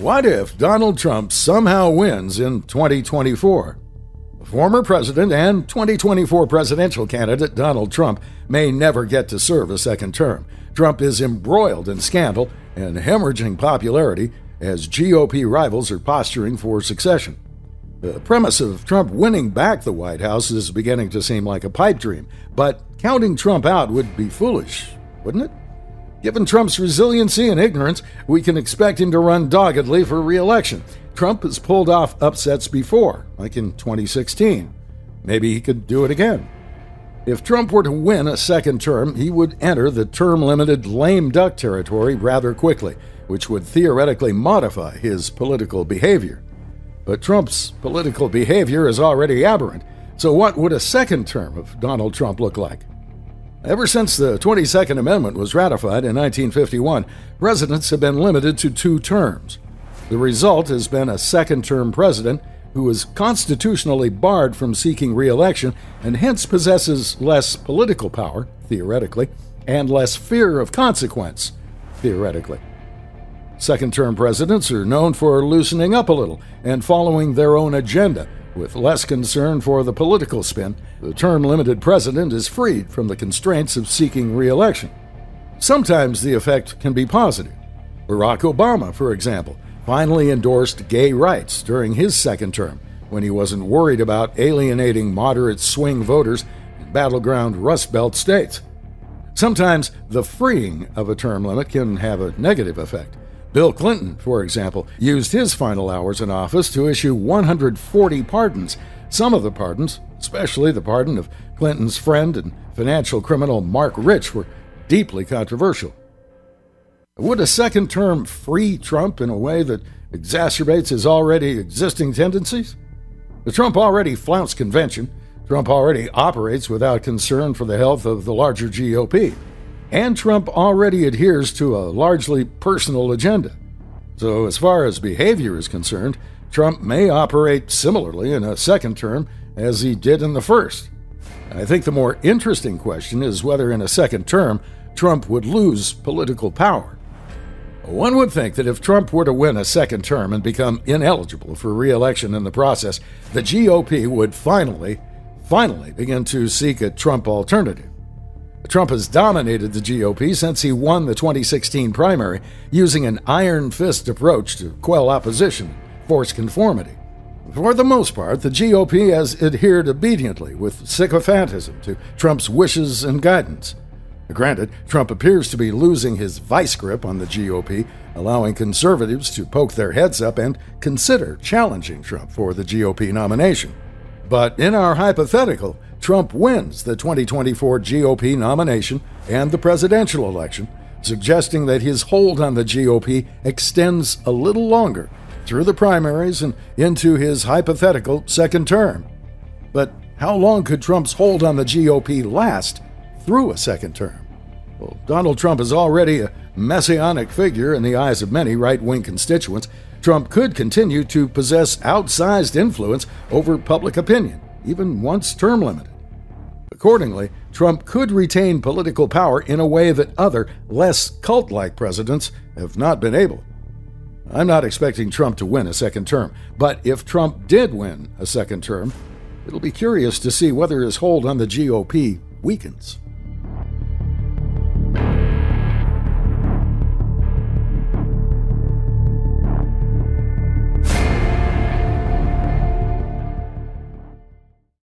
What if Donald Trump somehow wins in 2024? Former president and 2024 presidential candidate Donald Trump may never get to serve a second term. Trump is embroiled in scandal and hemorrhaging popularity as GOP rivals are posturing for succession. The premise of Trump winning back the White House is beginning to seem like a pipe dream, but counting Trump out would be foolish, wouldn't it? Given Trump's resiliency and ignorance, we can expect him to run doggedly for re-election. Trump has pulled off upsets before, like in 2016. Maybe he could do it again. If Trump were to win a second term, he would enter the term-limited lame duck territory rather quickly, which would theoretically modify his political behavior. But Trump's political behavior is already aberrant, so what would a second term of Donald Trump look like? Ever since the 22nd Amendment was ratified in 1951, presidents have been limited to 2 terms. The result has been a second-term president who is constitutionally barred from seeking re-election and hence possesses less political power, theoretically, and less fear of consequence, theoretically. Second-term presidents are known for loosening up a little and following their own agenda. With less concern for the political spin, the term-limited president is freed from the constraints of seeking re-election. Sometimes the effect can be positive. Barack Obama, for example, finally endorsed gay rights during his second term when he wasn't worried about alienating moderate swing voters in battleground Rust Belt states. Sometimes the freeing of a term limit can have a negative effect. Bill Clinton, for example, used his final hours in office to issue 140 pardons. Some of the pardons, especially the pardon of Clinton's friend and financial criminal Mark Rich, were deeply controversial. Would a second term free Trump in a way that exacerbates his already existing tendencies? Trump already flouts convention. Trump already operates without concern for the health of the larger GOP. And Trump already adheres to a largely personal agenda. So as far as behavior is concerned, Trump may operate similarly in a second term as he did in the first. I think the more interesting question is whether in a second term, Trump would lose political power. One would think that if Trump were to win a second term and become ineligible for re-election in the process, the GOP would finally begin to seek a Trump alternative. Trump has dominated the GOP since he won the 2016 primary, using an iron fist approach to quell opposition and force conformity. For the most part, the GOP has adhered obediently with sycophantism to Trump's wishes and guidance. Granted, Trump appears to be losing his vice grip on the GOP, allowing conservatives to poke their heads up and consider challenging Trump for the GOP nomination. But in our hypothetical, Trump wins the 2024 GOP nomination and the presidential election, suggesting that his hold on the GOP extends a little longer through the primaries and into his hypothetical second term. But how long could Trump's hold on the GOP last through a second term? Well, Donald Trump is already a messianic figure in the eyes of many right-wing constituents. Trump could continue to possess outsized influence over public opinion, even once term limited. Accordingly, Trump could retain political power in a way that other, less cult-like presidents have not been able. I'm not expecting Trump to win a second term, but if Trump did win a second term, it'll be curious to see whether his hold on the GOP weakens.